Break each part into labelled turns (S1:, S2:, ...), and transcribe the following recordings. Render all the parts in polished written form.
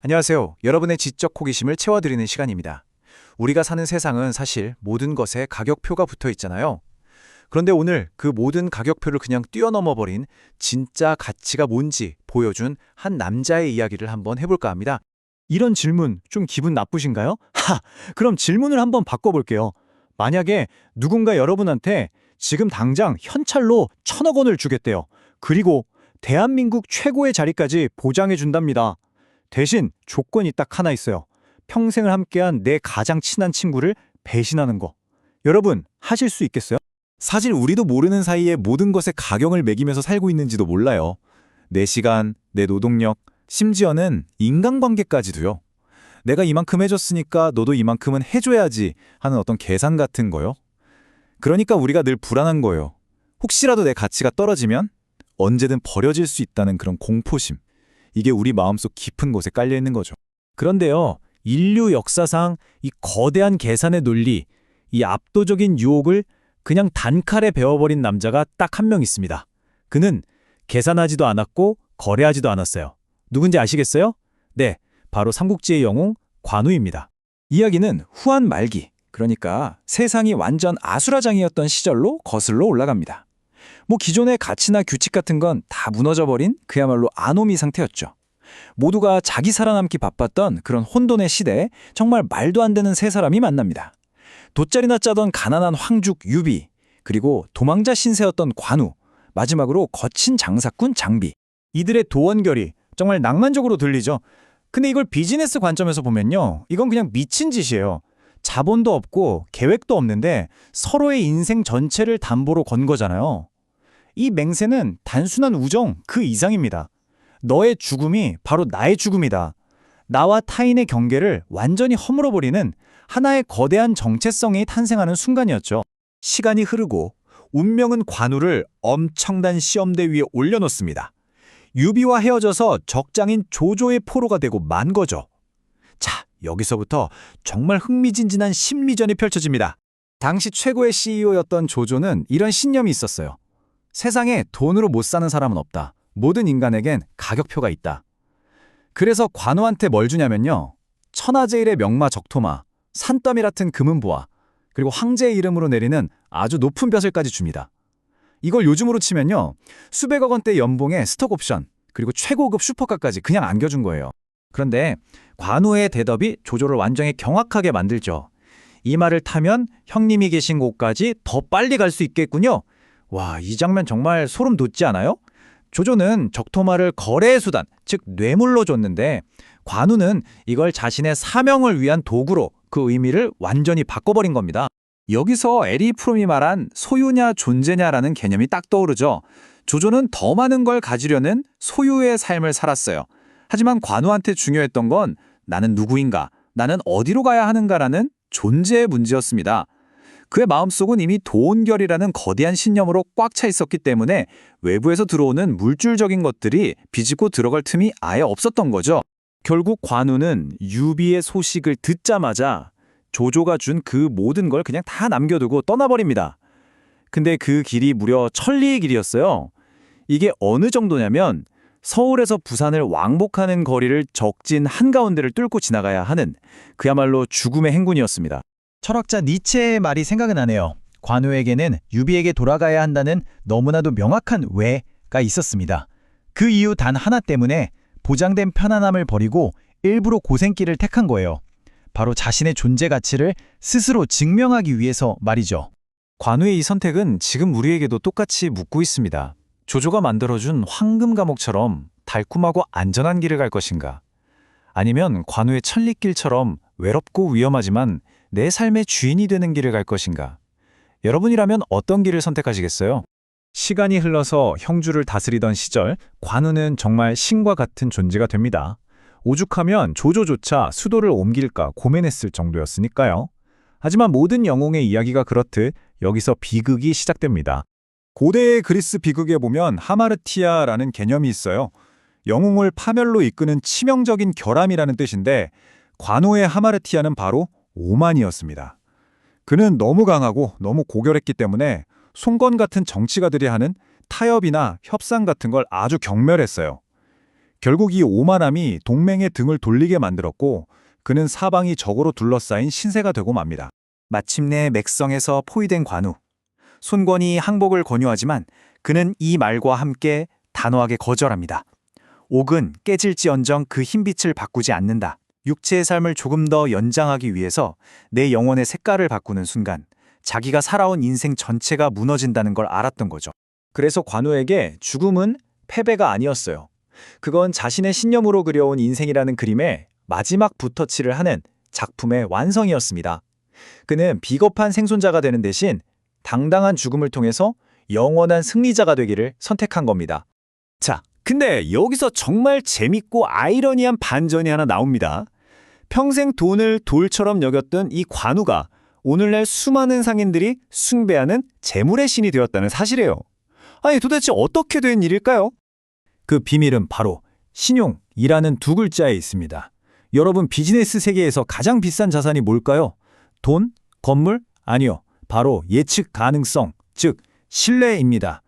S1: 안녕하세요. 여러분의 지적 호기심을 채워드리는 시간입니다. 우리가 사는 세상은 사실 모든 것에 가격표가 붙어 있잖아요. 그런데 오늘 그 모든 가격표를 그냥 뛰어넘어 버린 진짜 가치가 뭔지 보여준 한 남자의 이야기를 한번 해볼까 합니다.
S2: 이런 질문 좀 기분 나쁘신가요? 그럼 질문을 한번 바꿔볼게요. 만약에 누군가 여러분한테 지금 당장 현찰로 1,000억 원을 주겠대요. 그리고 대한민국 최고의 자리까지 보장해 준답니다. 대신 조건이 딱 하나 있어요. 평생을 함께한 내 가장 친한 친구를 배신하는 거. 여러분, 하실 수 있겠어요?
S3: 사실 우리도 모르는 사이에 모든 것에 가격을 매기면서 살고 있는지도 몰라요. 내 시간, 내 노동력, 심지어는 인간관계까지도요. 내가 이만큼 해줬으니까 너도 이만큼은 해줘야지 하는 어떤 계산 같은 거요. 그러니까 우리가 늘 불안한 거예요. 혹시라도 내 가치가 떨어지면 언제든 버려질 수 있다는 그런 공포심. 이게 우리 마음속 깊은 곳에 깔려 있는 거죠.
S2: 그런데요, 인류 역사상 이 거대한 계산의 논리, 이 압도적인 유혹을 그냥 단칼에 배워버린 남자가 딱 한 명 있습니다. 그는 계산하지도 않았고 거래하지도 않았어요. 누군지 아시겠어요? 네, 바로 삼국지의 영웅 관우입니다.
S3: 이야기는 후한 말기, 그러니까 세상이 완전 아수라장이었던 시절로 거슬러 올라갑니다. 기존의 가치나 규칙 같은 건 다 무너져버린 그야말로 아노미 상태였죠. 모두가 자기 살아남기 바빴던 그런 혼돈의 시대에 정말 말도 안 되는 세 사람이 만납니다. 돗자리나 짜던 가난한 황죽 유비, 그리고 도망자 신세였던 관우, 마지막으로 거친 장사꾼 장비.
S2: 이들의 도원결이 정말 낭만적으로 들리죠. 근데 이걸 비즈니스 관점에서 보면요, 이건 그냥 미친 짓이에요. 자본도 없고 계획도 없는데 서로의 인생 전체를 담보로 건 거잖아요. 이 맹세는 단순한 우정 그 이상입니다. 너의 죽음이 바로 나의 죽음이다. 나와 타인의 경계를 완전히 허물어버리는 하나의 거대한 정체성이 탄생하는 순간이었죠.
S3: 시간이 흐르고 운명은 관우를 엄청난 시험대 위에 올려놓습니다. 유비와 헤어져서 적장인 조조의 포로가 되고 만 거죠. 자, 여기서부터 정말 흥미진진한 심리전이 펼쳐집니다.
S1: 당시 최고의 CEO였던 조조는 이런 신념이 있었어요. 세상에 돈으로 못 사는 사람은 없다. 모든 인간에겐 가격표가 있다. 그래서 관우한테 뭘 주냐면요. 천하제일의 명마 적토마, 산더미 같은 금은보화, 그리고 황제의 이름으로 내리는 아주 높은 벼슬까지 줍니다. 이걸 요즘으로 치면요. 수백억 원대 연봉의 스톡옵션, 그리고 최고급 슈퍼카까지 그냥 안겨준 거예요. 그런데 관우의 대답이 조조를 완전히 경악하게 만들죠. 이 말을 타면 형님이 계신 곳까지 더 빨리 갈 수 있겠군요. 와, 이 장면 정말 소름 돋지 않아요? 조조는 적토마를 거래의 수단, 즉 뇌물로 줬는데 관우는 이걸 자신의 사명을 위한 도구로 그 의미를 완전히 바꿔버린 겁니다. 여기서 에리 프롬이 말한 소유냐 존재냐라는 개념이 딱 떠오르죠. 조조는 더 많은 걸 가지려는 소유의 삶을 살았어요. 하지만 관우한테 중요했던 건 나는 누구인가, 나는 어디로 가야 하는가라는 존재의 문제였습니다. 그의 마음속은 이미 도원결이라는 거대한 신념으로 꽉 차 있었기 때문에 외부에서 들어오는 물질적인 것들이 비집고 들어갈 틈이 아예 없었던 거죠.
S2: 결국 관우는 유비의 소식을 듣자마자 조조가 준 그 모든 걸 그냥 다 남겨두고 떠나버립니다. 근데 그 길이 무려 천리의 길이었어요. 이게 어느 정도냐면 서울에서 부산을 왕복하는 거리를 적진 한가운데를 뚫고 지나가야 하는 그야말로 죽음의 행군이었습니다. 철학자 니체의 말이 생각이 나네요. 관우에게는 유비에게 돌아가야 한다는 너무나도 명확한 왜가 있었습니다. 그 이유 단 하나 때문에 보장된 편안함을 버리고 일부러 고생길을 택한 거예요. 바로 자신의 존재 가치를 스스로 증명하기 위해서 말이죠.
S1: 관우의 이 선택은 지금 우리에게도 똑같이 묻고 있습니다. 조조가 만들어준 황금 감옥처럼 달콤하고 안전한 길을 갈 것인가? 아니면 관우의 천리길처럼 외롭고 위험하지만 내 삶의 주인이 되는 길을 갈 것인가? 여러분이라면 어떤 길을 선택하시겠어요? 시간이 흘러서 형주를 다스리던 시절, 관우는 정말 신과 같은 존재가 됩니다. 오죽하면 조조조차 수도를 옮길까 고민했을 정도였으니까요. 하지만 모든 영웅의 이야기가 그렇듯 여기서 비극이 시작됩니다.
S3: 고대의 그리스 비극에 보면 하마르티아라는 개념이 있어요. 영웅을 파멸로 이끄는 치명적인 결함이라는 뜻인데 관우의 하마르티아는 바로 오만이었습니다. 그는 너무 강하고 너무 고결했기 때문에 송건 같은 정치가들이 하는 타협이나 협상 같은 걸 아주 경멸했어요. 결국 이 오만함이 동맹의 등을 돌리게 만들었고 그는 사방이 적으로 둘러싸인 신세가 되고 맙니다.
S2: 마침내 맥성에서 포위된 관우. 손권이 항복을 권유하지만 그는 이 말과 함께 단호하게 거절합니다. 옥은 깨질지언정 그 흰빛을 바꾸지 않는다. 육체의 삶을 조금 더 연장하기 위해서 내 영혼의 색깔을 바꾸는 순간 자기가 살아온 인생 전체가 무너진다는 걸 알았던 거죠. 그래서 관우에게 죽음은 패배가 아니었어요. 그건 자신의 신념으로 그려온 인생이라는 그림에 마지막 붓터치를 하는 작품의 완성이었습니다. 그는 비겁한 생존자가 되는 대신 당당한 죽음을 통해서 영원한 승리자가 되기를 선택한 겁니다.
S4: 자, 근데 여기서 정말 재밌고 아이러니한 반전이 하나 나옵니다. 평생 돈을 돌처럼 여겼던 이 관우가 오늘날 수많은 상인들이 숭배하는 재물의 신이 되었다는 사실이에요. 아니, 도대체 어떻게 된 일일까요?
S3: 그 비밀은 바로 신용이라는 두 글자에 있습니다. 여러분, 비즈니스 세계에서 가장 비싼 자산이 뭘까요? 돈? 건물? 아니요. 바로 예측 가능성, 즉 신뢰입니다.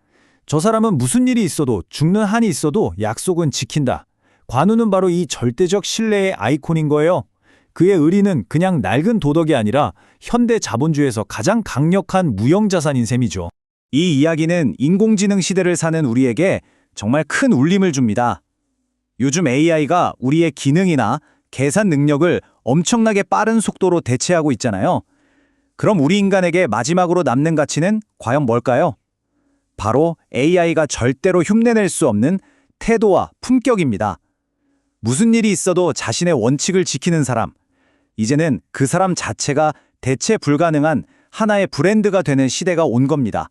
S3: 저 사람은 무슨 일이 있어도 죽는 한이 있어도 약속은 지킨다. 관우는 바로 이 절대적 신뢰의 아이콘인 거예요. 그의 의리는 그냥 낡은 도덕이 아니라 현대 자본주의에서 가장 강력한 무형자산인 셈이죠.
S2: 이 이야기는 인공지능 시대를 사는 우리에게 정말 큰 울림을 줍니다. 요즘 AI가 우리의 기능이나 계산 능력을 엄청나게 빠른 속도로 대체하고 있잖아요. 그럼 우리 인간에게 마지막으로 남는 가치는 과연 뭘까요? 바로 AI가 절대로 흉내낼 수 없는 태도와 품격입니다. 무슨 일이 있어도 자신의 원칙을 지키는 사람, 이제는 그 사람 자체가 대체 불가능한 하나의 브랜드가 되는 시대가 온 겁니다.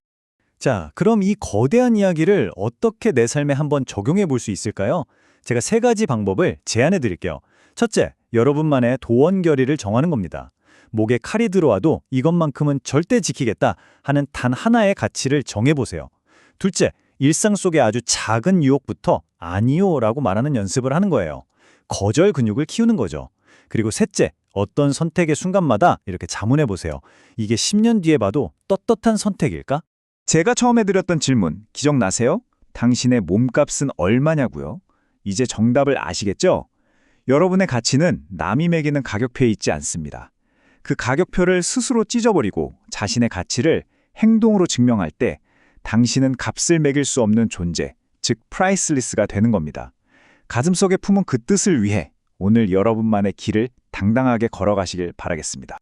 S4: 자, 그럼 이 거대한 이야기를 어떻게 내 삶에 한번 적용해 볼 수 있을까요? 제가 3가지 방법을 제안해 드릴게요. 첫째, 여러분만의 도원 결의를 정하는 겁니다. 목에 칼이 들어와도 이것만큼은 절대 지키겠다 하는 단 하나의 가치를 정해보세요. 둘째, 일상 속의 아주 작은 유혹부터 아니요라고 말하는 연습을 하는 거예요. 거절 근육을 키우는 거죠. 그리고 셋째, 어떤 선택의 순간마다 이렇게 자문해보세요. 이게 10년 뒤에 봐도 떳떳한 선택일까?
S2: 제가 처음에 드렸던 질문 기억나세요? 당신의 몸값은 얼마냐고요? 이제 정답을 아시겠죠? 여러분의 가치는 남이 매기는 가격표에 있지 않습니다. 그 가격표를 스스로 찢어버리고 자신의 가치를 행동으로 증명할 때 당신은 값을 매길 수 없는 존재, 즉 프라이슬리스가 되는 겁니다. 가슴속에 품은 그 뜻을 위해 오늘 여러분만의 길을 당당하게 걸어가시길 바라겠습니다.